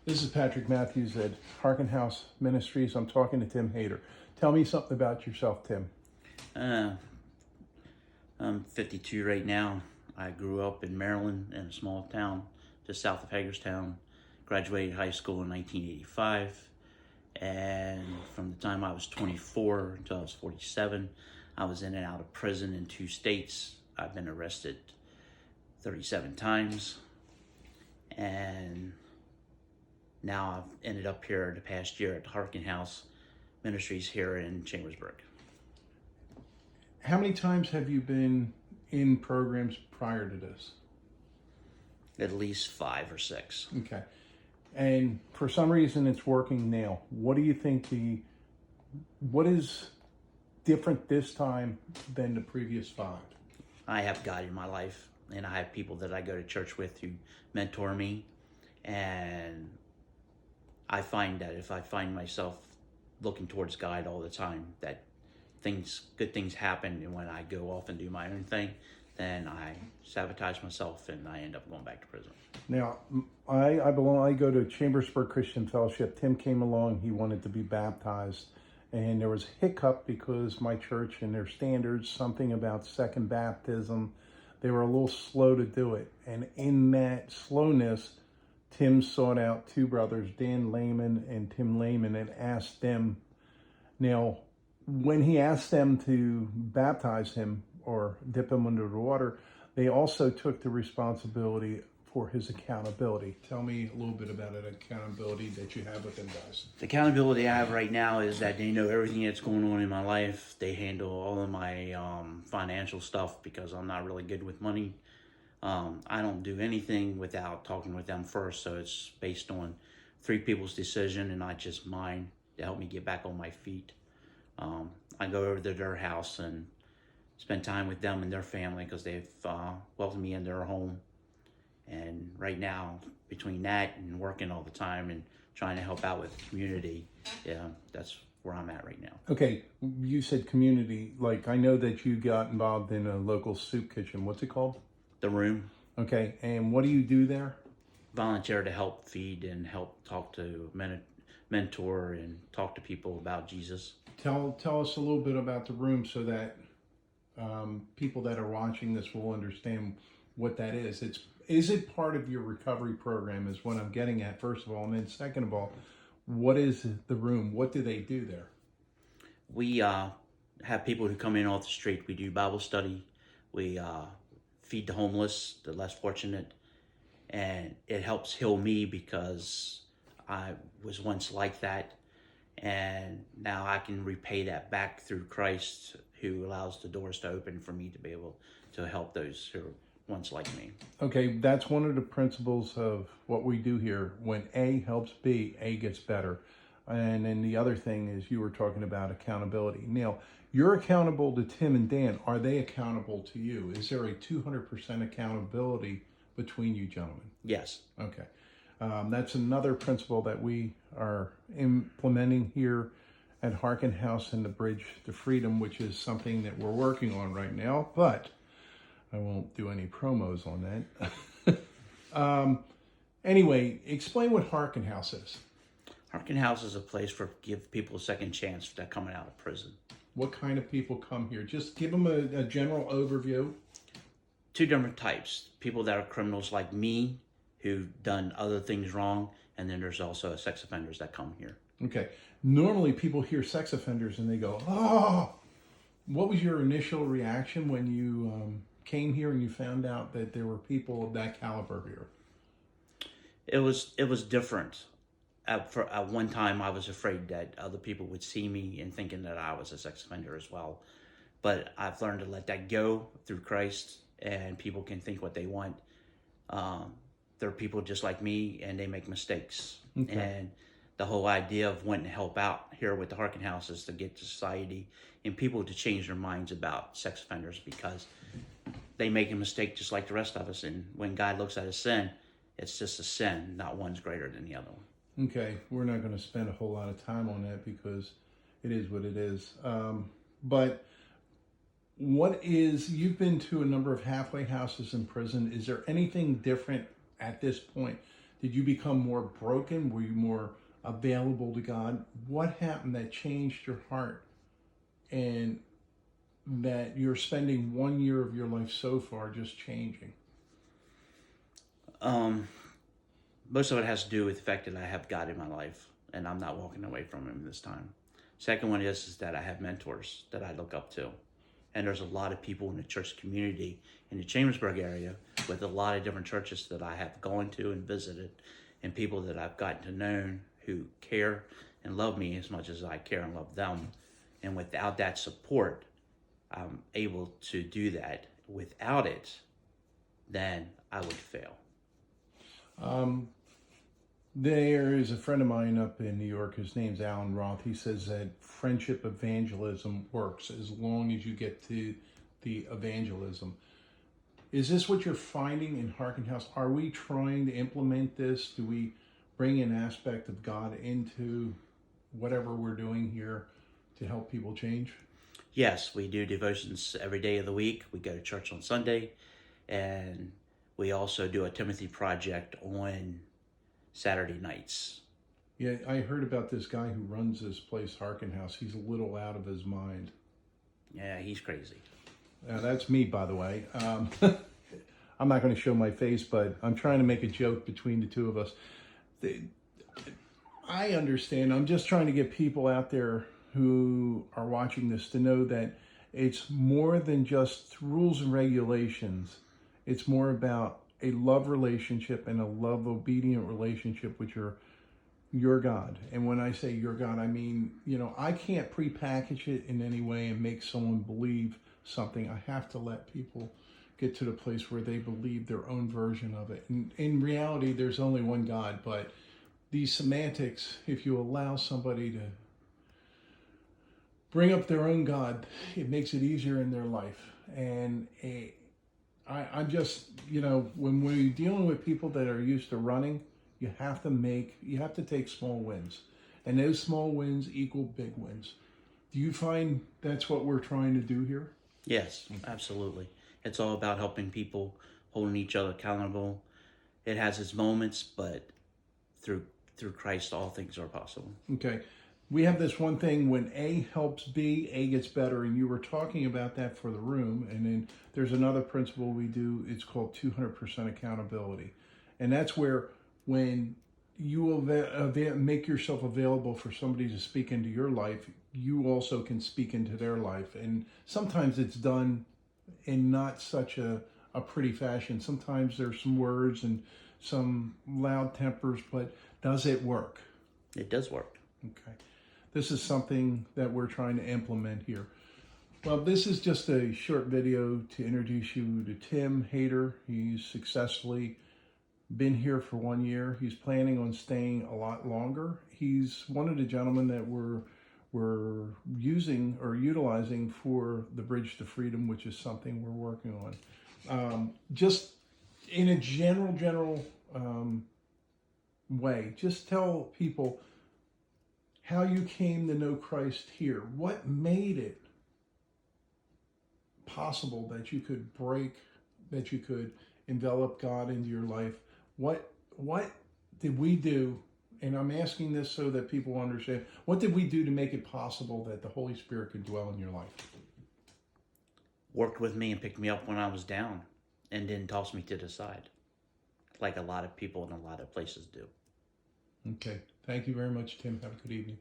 This is Patrick Matthews at Hearken House Ministries. I'm talking to Tim Hayter. Tell me something about yourself, Tim. I'm 52 right now. I grew up in Maryland in a small town just south of Hagerstown. Graduated high school in 1985. And from the time I was 24 until I was 47, I was in and out of prison in 2 states. I've been arrested 37 times. And now I've ended up here the past year at the Hearken House Ministries here in Chambersburg. How many times have you been in programs prior to this? At least 5 or 6. Okay. And for some reason it's working now. What do you think what is different this time than the previous 5? I have God in my life, and I have people that I go to church with who mentor me. And I find that if I find myself looking towards God all the time, that good things happen. And when I go off and do my own thing, then I sabotage myself and I end up going back to prison. Now, I go to Chambersburg Christian Fellowship. Tim came along. He wanted to be baptized. And there was a hiccup because my church and their standards, something about second baptism, they were a little slow to do it. And in that slowness, Tim sought out 2 brothers, Dan Lehman and Tim Lehman, and asked them. Now, when he asked them to baptize him or dip him under the water, they also took the responsibility for his accountability. Tell me a little bit about that accountability that you have with them guys. The accountability I have right now is that they know everything that's going on in my life. They handle all of my financial stuff because I'm not really good with money. I don't do anything without talking with them first, so it's based on 3 people's decision and not just mine to help me get back on my feet. I go over to their house and spend time with them and their family because they've welcomed me in their home. And right now, between that and working all the time and trying to help out with the community, yeah, that's where I'm at right now. Okay, you said community. Like, I know that you got involved in a local soup kitchen. What's it called? The Room. Okay, and what do you do there? Volunteer to help feed and help talk to mentor and talk to people about Jesus. Tell us a little bit about the Room so that people that are watching this will understand what that is. Is it part of your recovery program is what I'm getting at, first of all. And then second of all, what is the Room? What do they do there? We have people who come in off the street. We do Bible study. We feed the homeless, the less fortunate. And it helps heal me because I was once like that. And now I can repay that back through Christ, who allows the doors to open for me to be able to help those who are once like me. Okay, that's one of the principles of what we do here. When A helps B, A gets better. And then the other thing is you were talking about accountability. Now, you're accountable to Tim and Dan. Are they accountable to you? Is there a 200% accountability between you gentlemen? Yes. Okay. That's another principle that we are implementing here at Hearken House and the Bridge to Freedom, which is something that we're working on right now, but I won't do any promos on that. Anyway, explain what Hearken House is. Hearken House is a place for give people a second chance that coming out of prison. What kind of people come here? Just give them a general overview. 2 different types. People that are criminals like me, who've done other things wrong, and then there's also sex offenders that come here. Okay. Normally people hear sex offenders and they go, oh! What was your initial reaction when you came here and you found out that there were people of that caliber here? It was different. At one time, I was afraid that other people would see me and thinking that I was a sex offender as well. But I've learned to let that go through Christ, and people can think what they want. They're people just like me, and they make mistakes. Okay. And the whole idea of wanting to help out here with the Hearken House is to get society and people to change their minds about sex offenders, because they make a mistake just like the rest of us. And when God looks at a sin, it's just a sin, not one's greater than the other one. Okay, we're not going to spend a whole lot of time on that because it is what it is. But you've been to a number of halfway houses in prison. Is there anything different at this point Did you become more broken? Were you more available to God? What happened that changed your heart and that you're spending 1 year of your life so far just changing? Most of it has to do with the fact that I have God in my life and I'm not walking away from him this time. Second one is that I have mentors that I look up to. And there's a lot of people in the church community in the Chambersburg area with a lot of different churches that I have gone to and visited, and people that I've gotten to know who care and love me as much as I care and love them. And without that support, I'm able to do that. Without it, then I would fail. There is a friend of mine up in New York. His name's Alan Roth. He says that friendship evangelism works as long as you get to the evangelism. Is this what you're finding in Hearken House? Are we trying to implement this? Do we bring an aspect of God into whatever we're doing here to help people change? Yes, we do devotions every day of the week. We go to church on Sunday, and we also do a Timothy project on Saturday nights. Yeah, I heard about this guy who runs this place, Hearken House. He's a little out of his mind. Yeah, he's crazy. That's me, by the way. I'm not going to show my face, but I'm trying to make a joke between the two of us. I understand. I'm just trying to get people out there who are watching this to know that it's more than just rules and regulations. It's more about a love relationship and a love obedient relationship with your God. And when I say your God, I mean, I can't prepackage it in any way and make someone believe something. I have to let people get to the place where they believe their own version of it. And in reality, there's only one God, but these semantics, if you allow somebody to bring up their own God, it makes it easier in their life. And I'm just, when we're dealing with people that are used to running, you have to take small wins. And those small wins equal big wins. Do you find that's what we're trying to do here? Yes, absolutely. It's all about helping people, holding each other accountable. It has its moments, but through Christ, all things are possible. Okay. We have this one thing, when A helps B, A gets better, and you were talking about that for the room. And then there's another principle we do. It's called 200% accountability. And that's where when you make yourself available for somebody to speak into your life, you also can speak into their life. And sometimes it's done in not such a pretty fashion. Sometimes there's some words and some loud tempers, but does it work? It does work. Okay. This is something that we're trying to implement here. Well, this is just a short video to introduce you to Tim Hayter. He's successfully been here for 1 year. He's planning on staying a lot longer. He's one of the gentlemen that we're using or utilizing for the Bridge to Freedom, which is something we're working on. Just in a general way, just tell people how you came to know Christ here. What made it possible that you could envelop God into your life? What did we do? And I'm asking this so that people understand. What did we do to make it possible that the Holy Spirit could dwell in your life? Worked with me and picked me up when I was down and didn't toss me to the side, like a lot of people in a lot of places do. Okay. Thank you very much, Tim. Have a good evening.